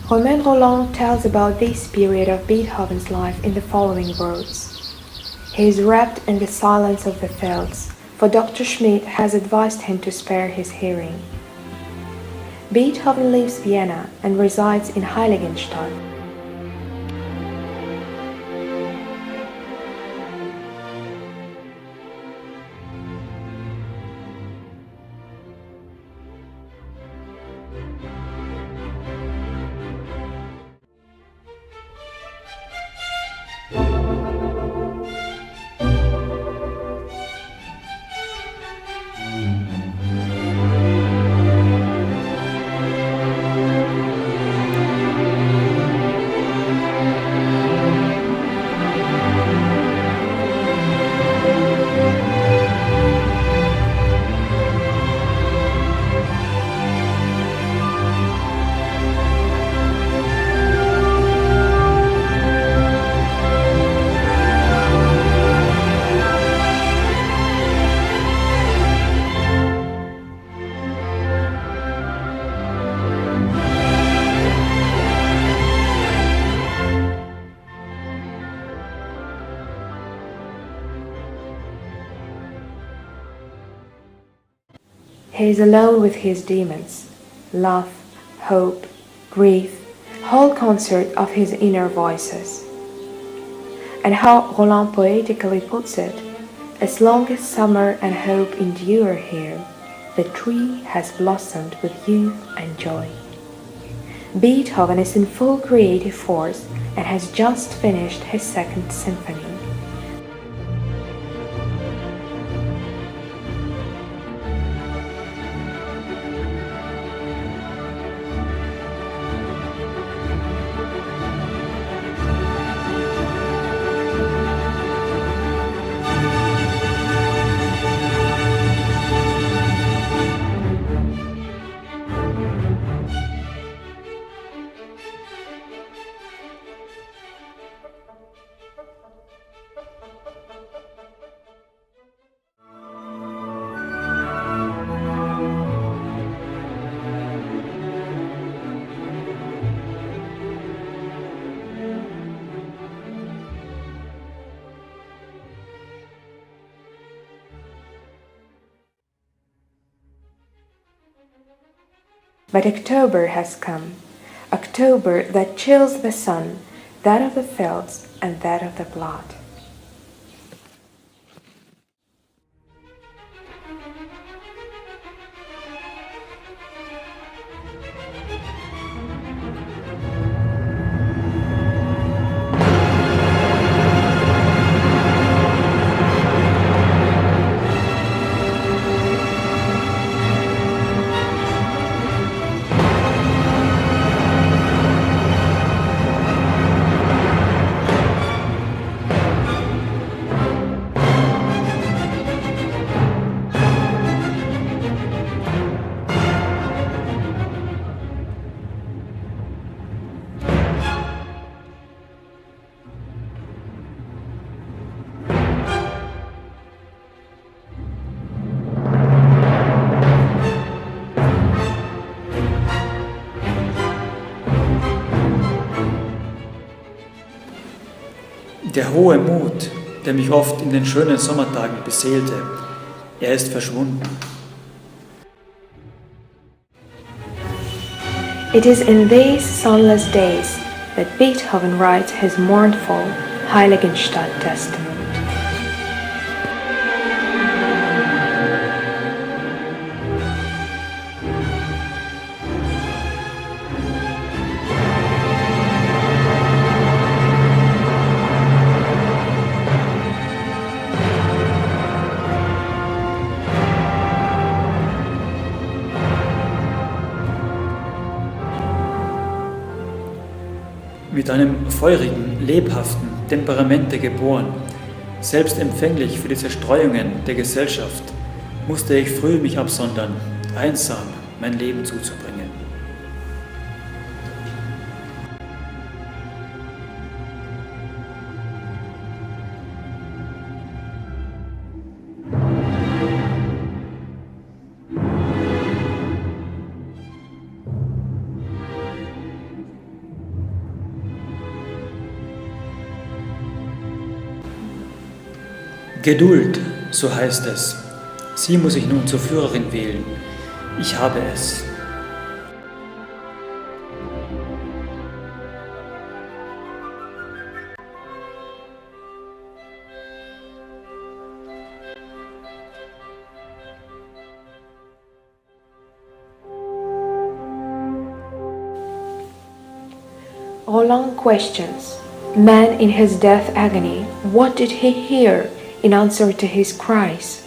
Romain Rolland tells about this period of Beethoven's life in the following words. He is wrapped in the silence of the fields, for Dr. Schmidt has advised him to spare his hearing. Beethoven leaves Vienna and resides in Heiligenstadt. He is alone with his demons, love, hope, grief, whole concert of his inner voices. And how Rolland poetically puts it, as long as summer and hope endure here, the tree has blossomed with youth and joy. Beethoven is in full creative force and has just finished his second symphony. But October has come, October that chills the sun, that of the fields and that of the blood. Der hohe Mut, der mich oft in den schönen Sommertagen beseelte, er ist verschwunden. It is in these sunless days that Beethoven writes his mournful Heiligenstadt Testament. Mit einem feurigen, lebhaften Temperamente geboren, selbst empfänglich für die Zerstreuungen der Gesellschaft, musste ich früh mich absondern, einsam mein Leben zuzubringen. Geduld, so heißt es. Sie muss ich nun zur Führerin wählen. Ich habe es. Roland questions, man in his death agony, what did he hear in answer to his cries?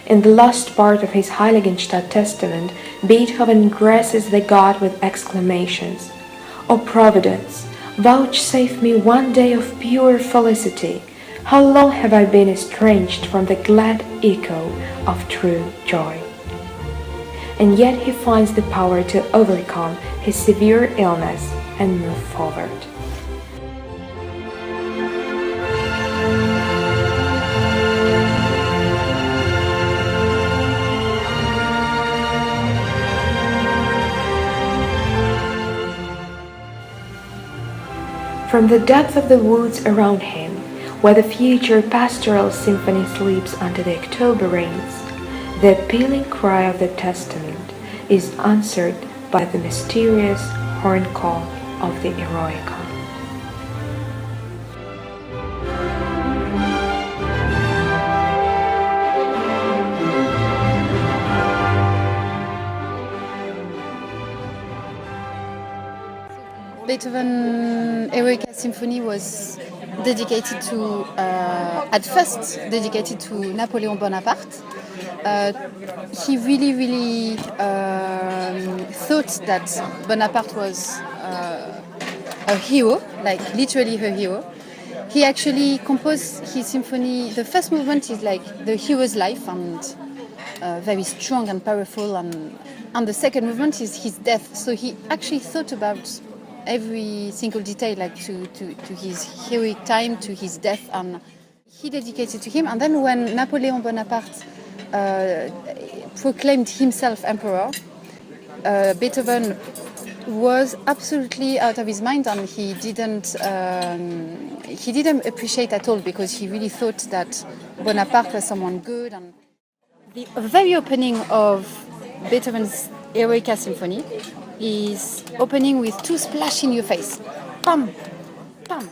In the last part of his Heiligenstadt Testament, Beethoven graces the God with exclamations, O Providence, vouchsafe me one day of pure felicity. How long have I been estranged from the glad echo of true joy? And yet he finds the power to overcome his severe illness and move forward. From the depth of the woods around him, where the future pastoral symphony sleeps under the October rains, the appealing cry of the Testament is answered by the mysterious horn call of the Eroica. Beethoven Eroica Symphony was dedicated to, at first dedicated to Napoleon Bonaparte. He really thought that Bonaparte was a hero, like literally a hero. He actually composed his symphony. The first movement is like the hero's life and very strong and powerful, and the second movement is his death. So he actually thought about every single detail, like to his heroic time, to his death, and he dedicated to him. And then when Napoleon Bonaparte proclaimed himself emperor, Beethoven was absolutely out of his mind, and he didn't appreciate at all, because he really thought that Bonaparte was someone good. And the very opening of Beethoven's Eroica Symphony is opening with two splash in your face. Pam, pam.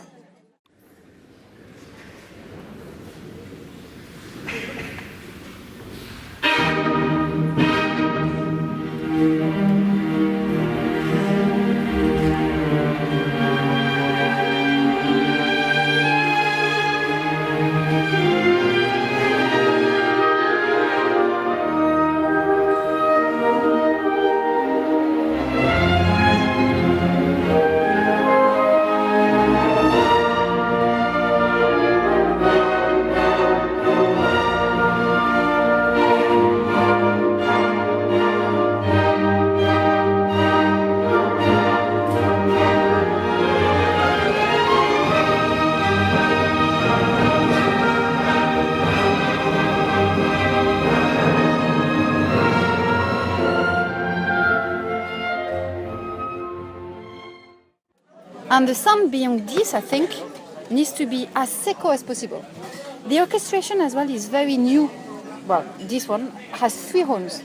And the sound beyond this, I think, needs to be as secco as possible. The orchestration as well is very new. Well, this one has 3 horns.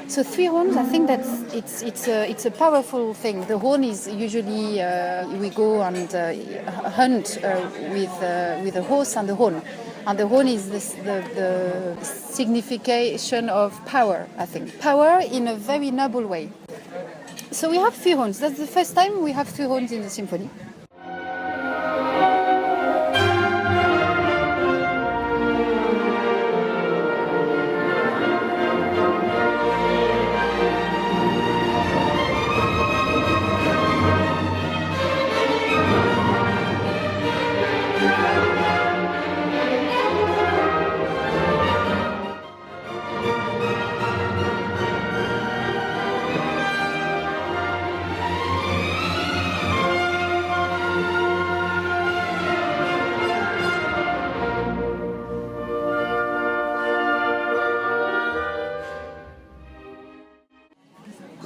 So 3 horns, I think that it's a powerful thing. The horn is usually we go and hunt with a horse and the horn. And the horn is the signification of power, I think. Power in a very noble way. So we have 3 horns. That's the first time we have 3 horns in the symphony.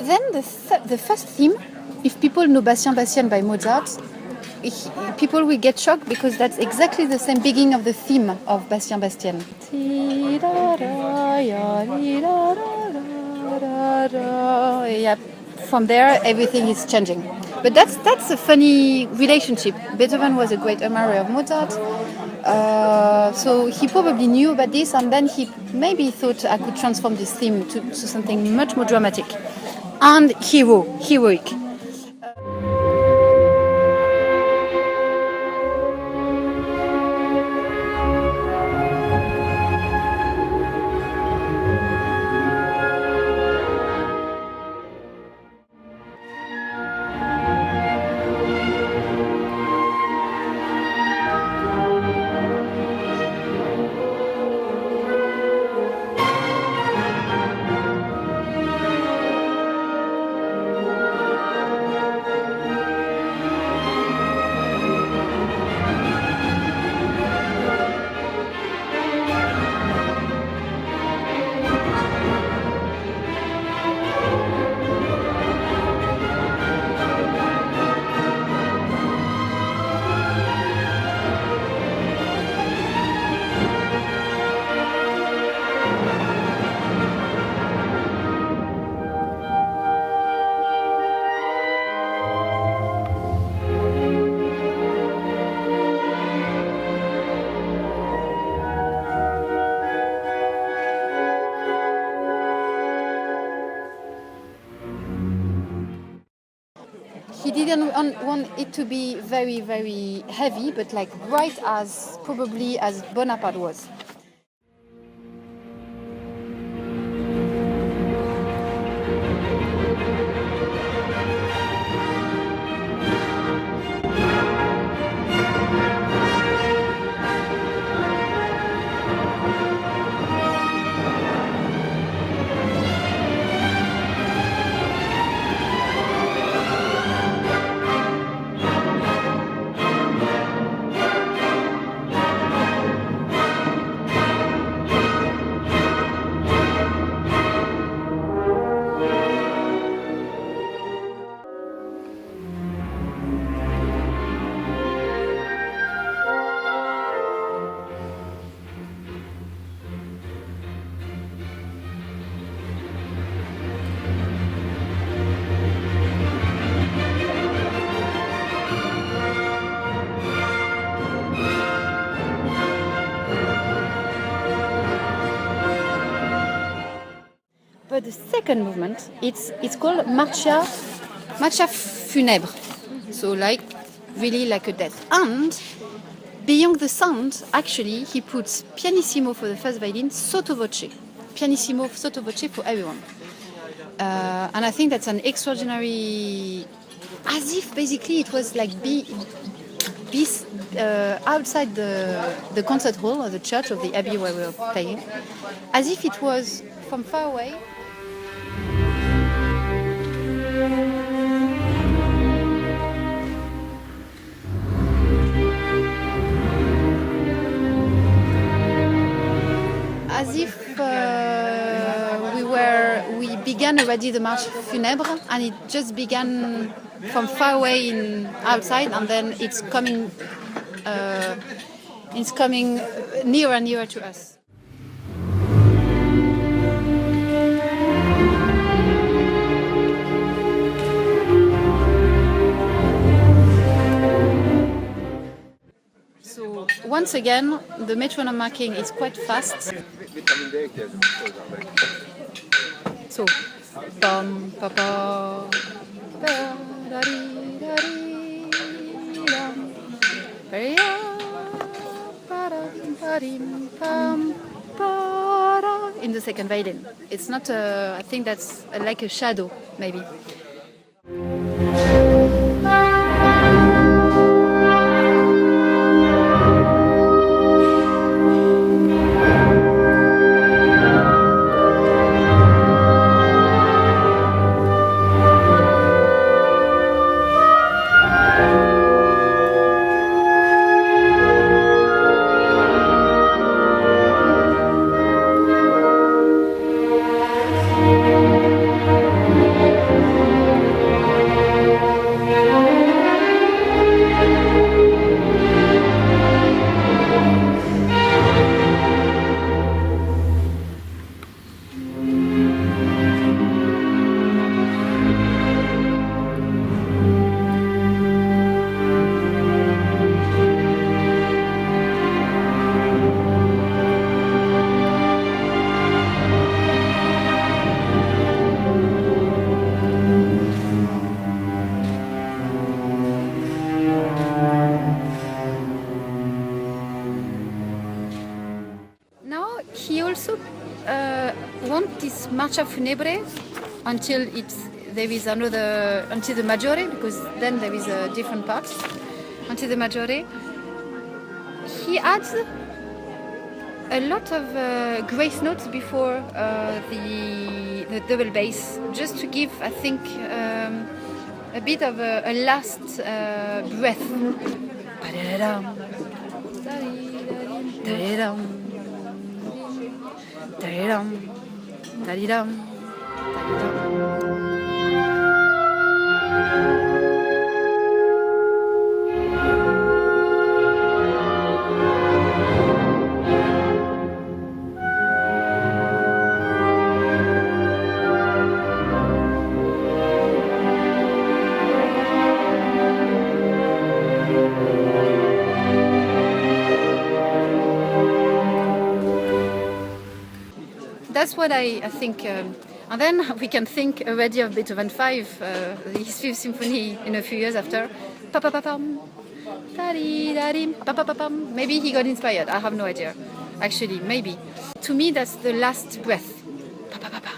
Then the first theme, if people know Bastien Bastien by Mozart, people will get shocked because that's exactly the same beginning of the theme of Bastien Bastien. Yeah, from there everything is changing. But that's a funny relationship. Beethoven was a great admirer of Mozart, so he probably knew about this, and then he maybe thought I could transform this theme to something much more dramatic and heroic. He didn't want it to be very, very heavy, but like bright as probably as Bonaparte was. But the second movement, it's called Marcia funèbre, so like really like a death. And beyond the sound, actually, he puts pianissimo for the first violin, sotto voce, pianissimo sotto voce for everyone. And I think that's an extraordinary, as if basically it was like outside the concert hall or the church of the abbey where we were playing, as if it was from far away. As if we began already the Marche Funèbre, and it just began from far away outside, and then it's coming nearer and nearer to us. So once again, the metronome marking is quite fast. So, bum pa pa da da dee da dee dum in the second violin. It's not I think that's like a shadow maybe. want this marcia funebre until there is another until the maggiore, because then there is a different part until the maggiore. He adds a lot of grace notes before the double bass, just to give, I think, a bit of a last breath. That's what I think. And then we can think already of Beethoven 5, his Fifth Symphony, in a few years after. Pa-pa-pa-pam, da-dee-da-dee, pa-pa-pa-pam. Maybe he got inspired. I have no idea. Actually, maybe. To me, that's the last breath. Pa-pa-pa-pa.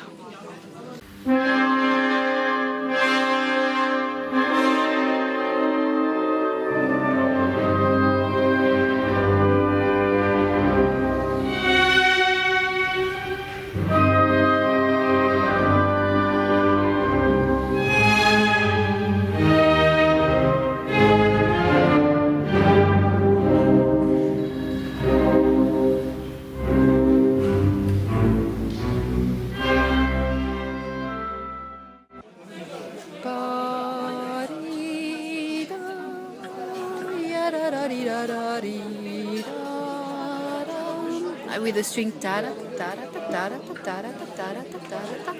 With the string ta da ta da ta da ta da ta da ta da ta.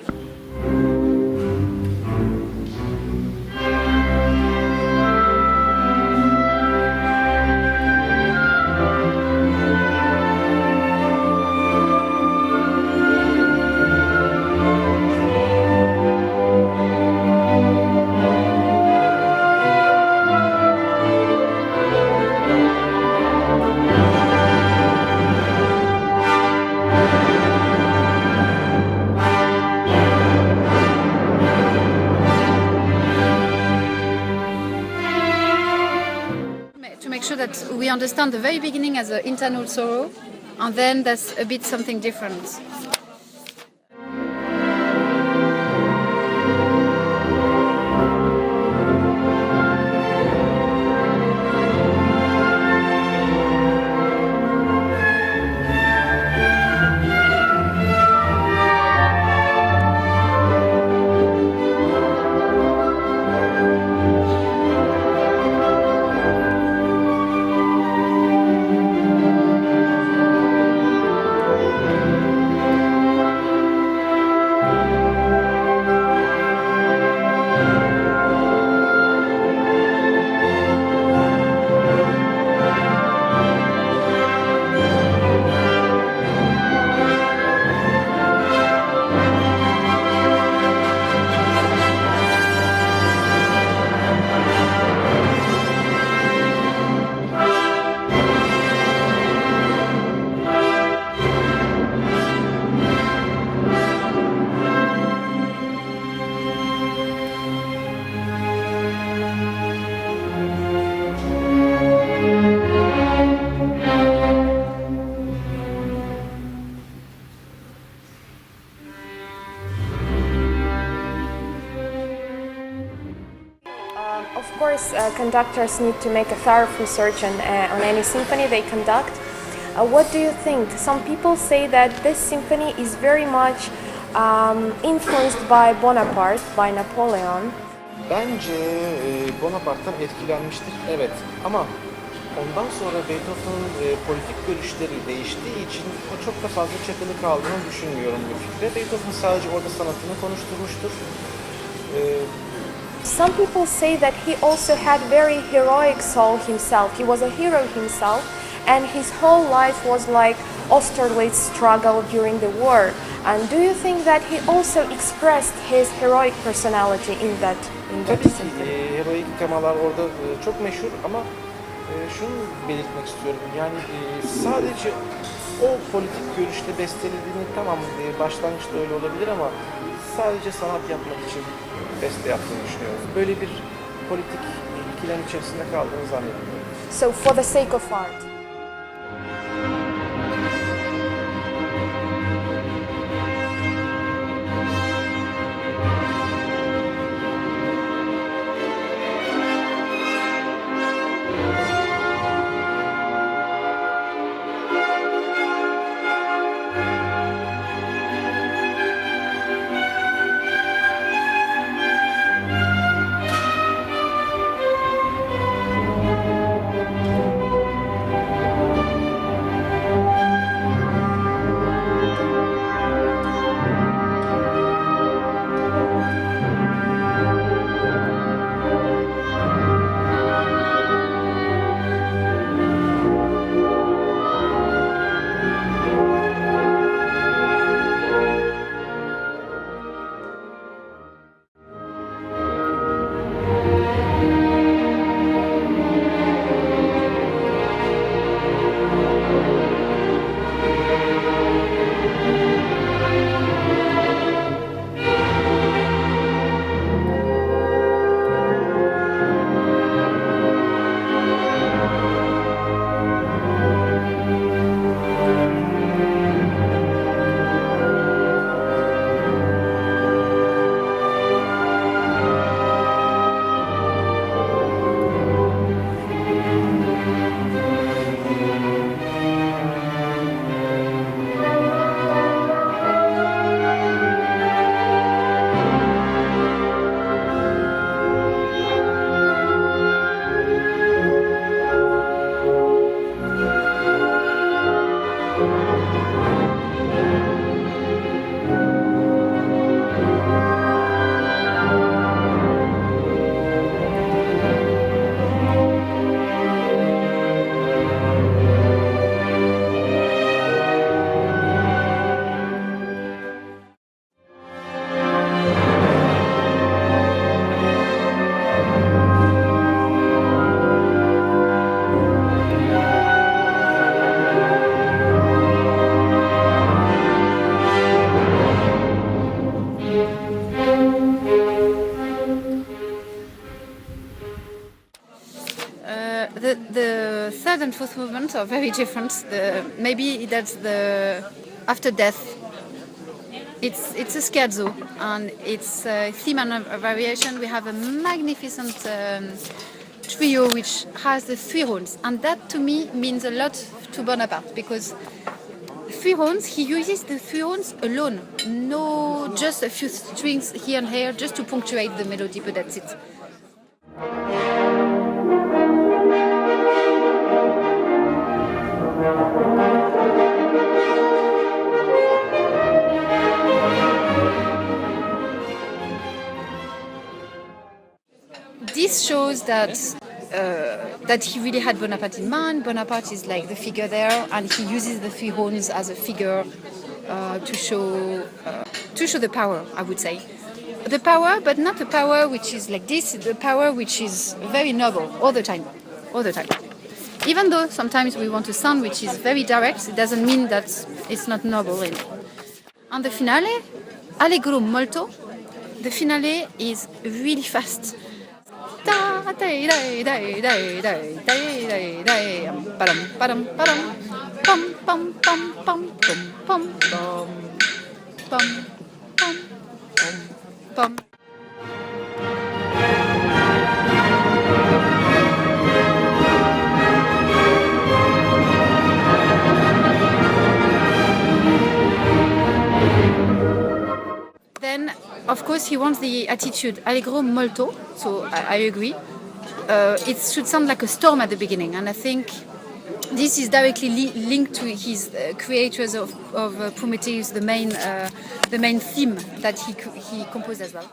That we understand the very beginning as an internal sorrow, and then that's a bit something different. Of course, conductors need to make a thorough research on any symphony they conduct. What do you think? Some people say that this symphony is very much influenced by Bonaparte, by Napoleon. Bence Bonaparte'tan etkilenmiştir, evet. Ama ondan sonra Beethoven'ın politik görüşleri değiştiği için o çok da fazla çakılı kaldığını düşünmüyorum bu fikre. Beethoven sadece orada sanatını konuşturmuştur. Some people say that he also had very heroic soul himself. He was a hero himself, and his whole life was like Austerlitz struggle during the war. And do you think that he also expressed his heroic personality in that Tabii ki symphony? heroik temalar orada çok meşhur ama şunu belirtmek istiyorum. Yani sadece O politik görüşte bestelediğini tamam başlangıçta öyle olabilir ama sadece sanat yapmak için beste yaptığını düşünüyorum. Böyle bir politik ikilem içerisinde kaldığını zannetmiyorum. So for the sake of art. The third and fourth movement are very different. Maybe that's the after death. It's a scherzo, and it's a theme and a variation. We have a magnificent trio which has the three horns, and that to me means a lot to Bonaparte, because three horns, he uses the three horns alone, no just a few strings here and here just to punctuate the melody, but that's it. This shows that he really had Bonaparte in mind. Bonaparte is like the figure there, and he uses the three horns as a figure to show the power, I would say. The power, but not the power which is like this, the power which is very noble all the time. Even though sometimes we want a sound which is very direct, it doesn't mean that it's not noble. And the finale, Allegro molto, the finale is really fast. Then, of course, he wants the attitude Allegro molto, so I agree. It should sound like a storm at the beginning, and I think this is directly linked to his creators of Prometheus, the main theme that he composed as well.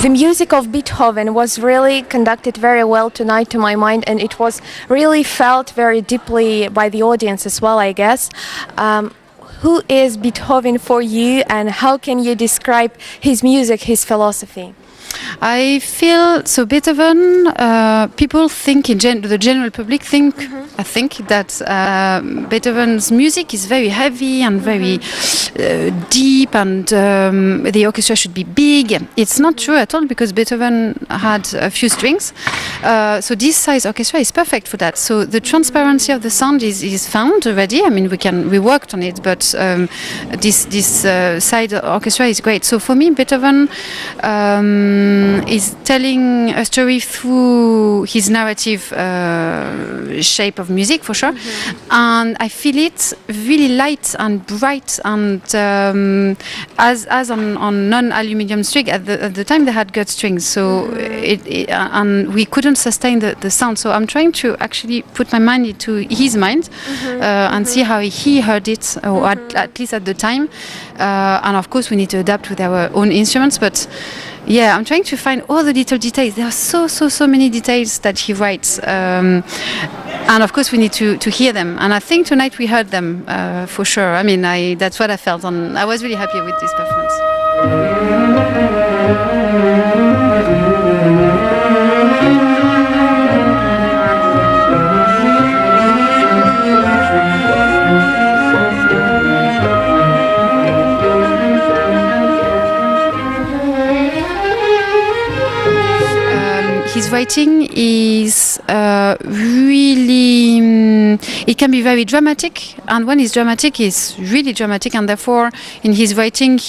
The music of Beethoven was really conducted very well tonight to my mind, and it was really felt very deeply by the audience as well, I guess. Who is Beethoven for you, and how can you describe his music, his philosophy? I feel so Beethoven. People think the general public think. I think that Beethoven's music is very heavy and very deep, and the orchestra should be big. It's not true at all, because Beethoven had a few strings. So this size orchestra is perfect for that. So the transparency of the sound is found already. I mean, we worked on it, but this side orchestra is great. So for me, Beethoven is telling a story through his narrative shape of music, for sure. And I feel it really light and bright, and as on non-aluminium string. At the time they had gut strings, so and we couldn't sustain the sound. So I'm trying to actually put my mind into his mind and see how he heard it, or at least at the time. And of course we need to adapt with our own instruments, but yeah, I'm trying to find all the little details. There are so many details that he writes, and of course we need to hear them. And I think tonight we heard them for sure. I mean, that's what I felt, and I was really happy with this performance. His writing is really, it can be very dramatic, and when it's dramatic, it's really dramatic, and therefore in his writing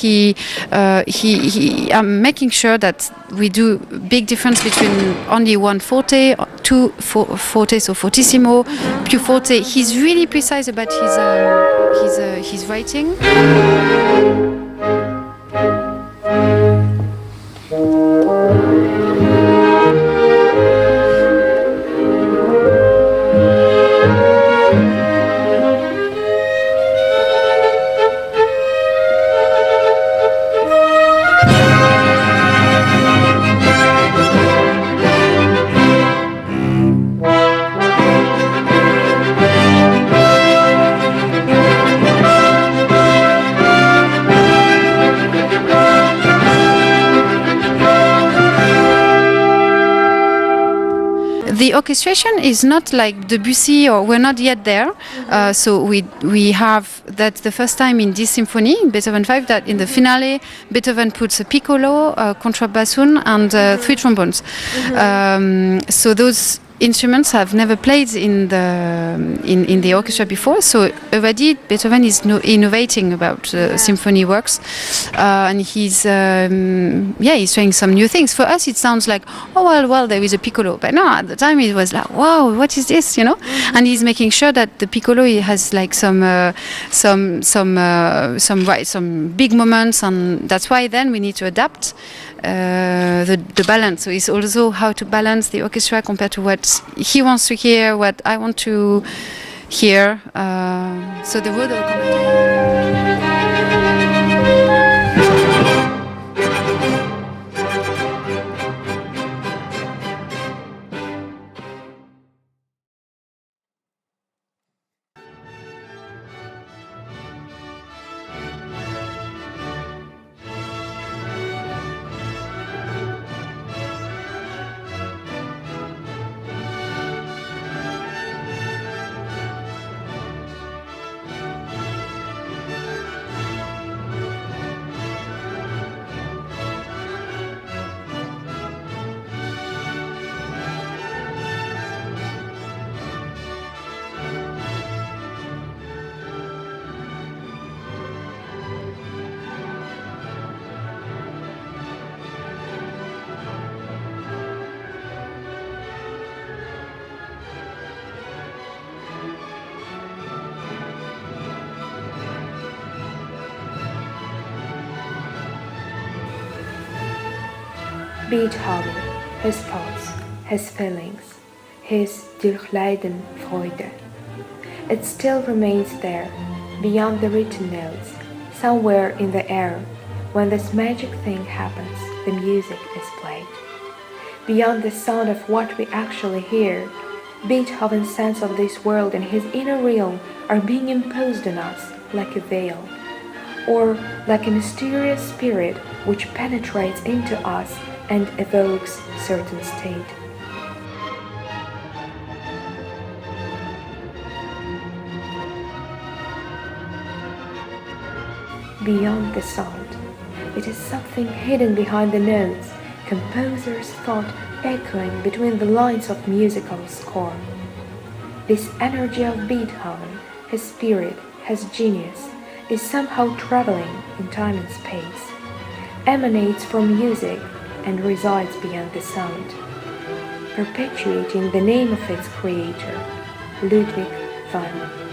I'm making sure that we do big difference between only one forte, two forte, so fortissimo, più forte. He's really precise about his writing. The orchestration is not like Debussy, or we're not yet there. So we have that's the first time in this symphony, Beethoven 5, that in the finale Beethoven puts a piccolo, a contrabassoon, and 3 trombones. So those instruments have never played in the orchestra before, so already Beethoven is innovating about symphony works, and he's trying some new things. For us, it sounds like, oh well, there is a piccolo, but no, at the time it was like, wow, what is this, And he's making sure that the piccolo has like some big moments, and that's why then we need to adapt the balance. So it's also how to balance the orchestra compared to what he wants to hear, what I want to hear. So the word. Beethoven, his thoughts, his feelings, his durchleiden Freude. It still remains there, beyond the written notes, somewhere in the air. When this magic thing happens, the music is played. Beyond the sound of what we actually hear, Beethoven's sense of this world and his inner realm are being imposed on us like a veil, or like a mysterious spirit which penetrates into us and evokes certain state. Beyond the sound, it is something hidden behind the notes, composer's thought echoing between the lines of musical score. This energy of Beethoven, his spirit, his genius, is somehow traveling in time and space, emanates from music and resides beyond the sound, perpetuating the name of its creator, Ludwig van